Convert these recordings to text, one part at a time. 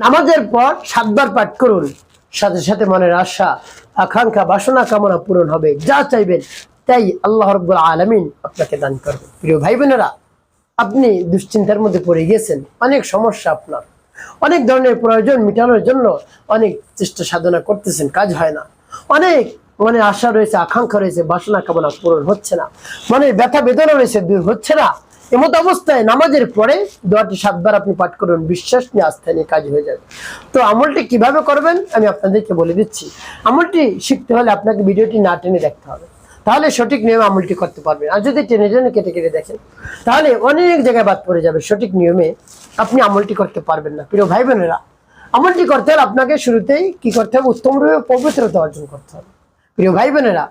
নামাজের পর 7 বার পাঠ করুন, সাথে সাথে মনের আশা, আকাঙ্ক্ষা, বাসনা কামনা পূরণ হবে। যা চাইবেন তাই আল্লাহ রাব্বুল আলামিন আপনাকে দান করবেন। প্রিয় ভাই বোনেরা, আপনি দুশ্চিন্তার মধ্যে পড়ে গেছেন, অনেক সমস্যা, আপনার অনেক ধরনের প্রয়োজন মেটানোর জন্য অনেক চেষ্টা সাধনা করতেছেন, কাজ হয় না। অনেক মনে আশা রয়েছে, আকাঙ্ক্ষা রয়েছে, বাসনা কামনা পূরণ হচ্ছে না, মনের ব্যথা বেদনা রয়েছে, দূর হচ্ছে না। এমত অবস্থায় নামাজের পরে দোয়াটি 7 বার আপনি পাঠ করুন, বিশ্বাস নিয়ে আস্থা নিয়ে কাজ হয়ে যাবে। তো আমলটি কিভাবে করবেন আমি আপনাদেরকে বলে দিচ্ছি। আমলটি শিখতে হলে আপনাকে ভিডিওটি না টেনে দেখতে হবে, তাহলে সঠিক নিয়মে আমলটি করতে পারবেন। আর যদি টেনে টেনে কেটে কেটে দেখেন তাহলে অনেক জায়গায় বাদ পড়ে যাবে, সঠিক নিয়মে আপনি আমলটি করতে পারবেন না। প্রিয় ভাই বোনেরা, আমলটি করতে হলে আপনাকে শুরুতেই কি করতে হবে? উত্তমরূপে পবিত্রতা অর্জন করতে হবে। প্রিয় ভাই বোনেরা,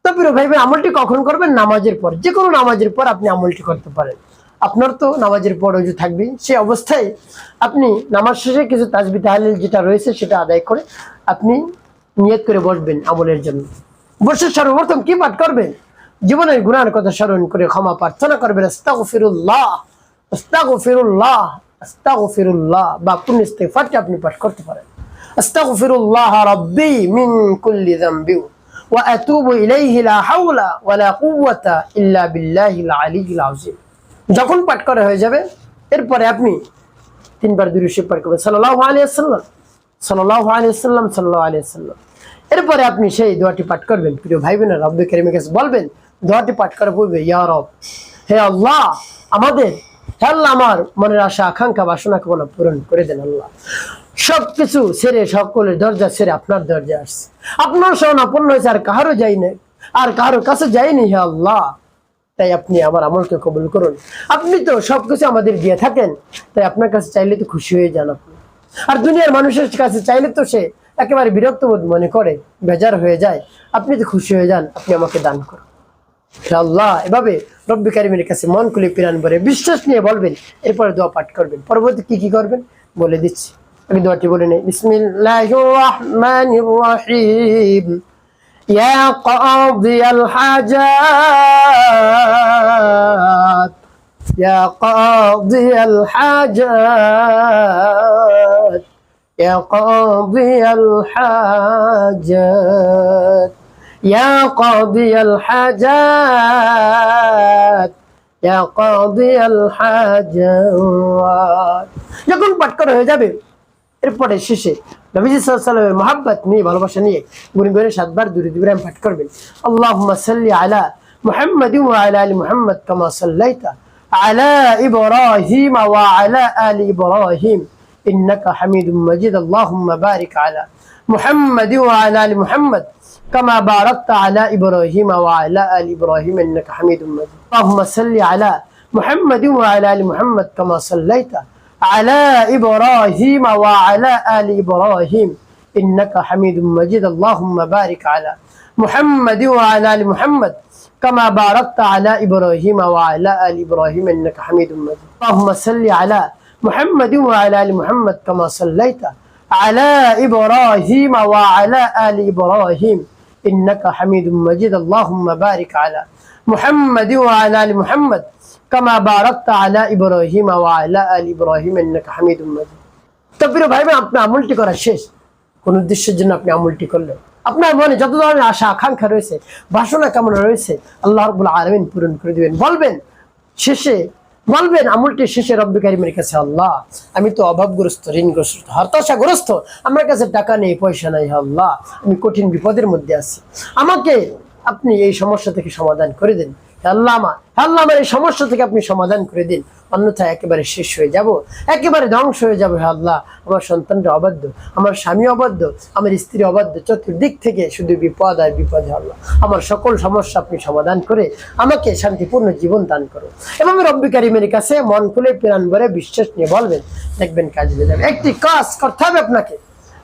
তো প্রিয় ভাই বোন, আমলটি কখন করবেন? নামাজের পর। যে কোনো নামাজের পর আপনি আমলটি করতে পারেন। আপনার তো নামাজের পর ওযু থাকবে, সেই অবস্থায় আপনি নামাজ শেষে কিছু তাসবিহ তাহলিল যেটা রয়েছে সেটা আদায় করে আপনি নিয়ত করে বসবেন আমলের জন্য। বসে সর্বপ্রথম কি পাঠ করবেন? জীবনের গুনাহের কথা স্মরণ করে ক্ষমা প্রার্থনা করবেন। আস্তাগফিরুল্লাহ, আস্তাগফিরুল্লাহ, আস্তাগফিরুল্লাহ, বা কোন ইস্তিগফারটি আপনি পাঠ করতে পারেন। আস্তাগফিরুল্লাহ রাব্বি মিন কুল্লি যামবি ওয়া আতুবু ইলাইহি লা হাওলা ওয়া লা কুওয়াতা ইল্লা বিল্লাহিল আলিয়্যিল আযীম। যখন পাঠ করা হয়ে যাবে এরপরে আপনি 3 বার দুরূদ শরীফ পাঠ করবেন, সাল্লাল্লাহু আলাইহি ওয়াসাল্লাম, সাল্লাল্লাহু আলাইহি ওয়াসাল্লাম, সাল্লাল্লাহু আলাইহি ওয়াসাল্লাম। এরপরে আপনি সেই দোয়াটি পাঠ করবেন। প্রিয় ভাই বোনেরা, রব্বে কারীমের কাছে বলবেন, দোয়াটি পাঠ করার পূর্বে, ইয়া রব, হে আল্লাহ, আমাদের, হে আল্লাহ, আমার মনের আশা আকাঙ্ক্ষা বাসনা কামনা পূরণ করে দেন। আল্লাহ, সবকিছু ছেড়ে, সকলের দরজা ছেড়ে আপনার দরজা আসছে, আপনার শরণাপন্ন হয়েছে, আর কারো যাই নাই, আর কারো কাছে যাইনি। হে আল্লাহ, তাই আপনি আমার আমলকে কবুল করুন। আপনি তো সবকিছু আমাদের দিয়ে থাকেন, তাই আপনার কাছে চাইলে তো খুশি হয়ে যান আপনি। আর দুনিয়ার মানুষের কাছে চাইলে তো সে একেবারে বিরক্ত বোধ মনে করে, বেজার হয়ে যায়। আপনি তো খুশি হয়ে যান, আপনি আমাকে দান করুন। আল্লাহ, এভাবে রব্বে কারীমের কাছে মন খুলে প্রাণ ভরে বিশ্বাস নিয়ে বলবেন। এরপরে দোয়া পাঠ করবেন। পরবর্তী কি করবেন বলে দিচ্ছি, আমি দোয়াটি বলে নেই। বিসমিল্লাহির রাহমানির রাহিম। ইয়া কাদিয়াল হাজাত, ইয়া কাদিয়াল হাজাত, ইয়া কাদিয়াল হাজাত, ইয়া কাদিয়াল হাজাত, ইয়া কাদিয়াল হাজাত। যখন পাঠ করা হয়ে যাবে এরপরে শেষে নবীজি সাল্লাল্লাহু আলাইহি ওয়াসাল্লামের মহব্বত নিয়ে, ভালোবাসা নিয়ে গুনে গুনে 7 বার দুরূদ ইব্রাহিম পাঠ করবেন। আল্লাহুম্মা সাল্লি আলা মুহাম্মাদিন ওয়া আলা আলি মুহাম্মাদ কামা সাল্লাইতা আলা ইব্রাহিম ওয়া আলা আলি ইব্রাহিম ইন্নাকা হামিদুম মাজিদ। আল্লাহুম্মা বারিক আলা মুহাম্মাদিন ওয়া আলা আলি মুহাম্মাদ কামা বারাকতা আলা ইব্রাহিম ওয়া আলা আলি ইব্রাহিম ইন্নাকা হামিদুম মাজিদ। আল্লাহুম্মা সাল্লি আলা মুহাম্মাদিন ওয়া আলা আলি মুহাম্মাদ কামা সাল্লাইতা على إبراهيم وعلى آل إبراهيم إنك حميد مجيد. اللهم بارك على محمد وعلى آل محمد كما باركت على إبراهيم وعلى آل إبراهيم إنك حميد مجيد. اللهم صل على محمد وعلى آل محمد كما صليت على إبراهيم وعلى آل إبراهيم إنك حميد مجيد. اللهم بارك على محمد وعلى آل محمد কামা বারাকতা আলা ইব্রাহিম ওয়া আলা আলি ইব্রাহিম ইন্নাকা হামিদুম মাজিদ। তো প্রিয় ভাই বোন, আপনার আমলটি করা শেষ। কোন উদ্দেশ্যের জন্য আপনি আমলটি করলেন? আপনার মনে যত ধরনের আশা আকাঙ্ক্ষা রয়েছে, বাসনা কামনা রয়েছে, আল্লাহ রাব্বুল আলামিন পূরণ করে দিবেন। বলবেন শেষে, বলবেন আমলটি শেষে রব্বে কারীমের কাছে, আল্লাহ, আমি তো অভাবগ্রস্ত, ঋণগ্রস্ত, হতাশাগ্রস্ত, আমার কাছে টাকা নেই, পয়সা নাই। আল্লাহ, আমি কঠিন বিপদের মধ্যে আছি, আমাকে আপনি এই সমস্যা থেকে সমাধান করে দিন। আল্লাহ আমার এই সমস্যা থেকে আপনি সমাধান করে দিন, অন্যথায় একেবারে শেষ হয়ে যাব, একেবারে ধ্বংস হয়ে যাবে। আল্লাহ, আমার সন্তানরা অবাধ্য, আমার স্বামী অবাধ্য, আমার স্ত্রী অবাধ্য, চতুর্দিক থেকে শুধু বিপদ আর বিপদ। আল্লাহ, আমার সকল সমস্যা আপনি সমাধান করে আমাকে শান্তিপূর্ণ জীবন দান করুন। এবং রব্বে কারীমের কাছে মন খুলে প্রাণ ভরে বিশ্বাস নিয়ে বলবেন, দেখবেন কাজ হয়ে যাবে। একটি কাজ করতে হবে আপনাকে,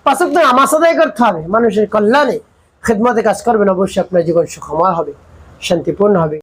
5 ওয়াক্ত নামাজ আদায় করতে হবে, মানুষের কল্যাণে খেদমতে কাজ করবেন, অবশ্যই আপনার জীবন সুখময় হবে, শান্তিপূর্ণ হবে।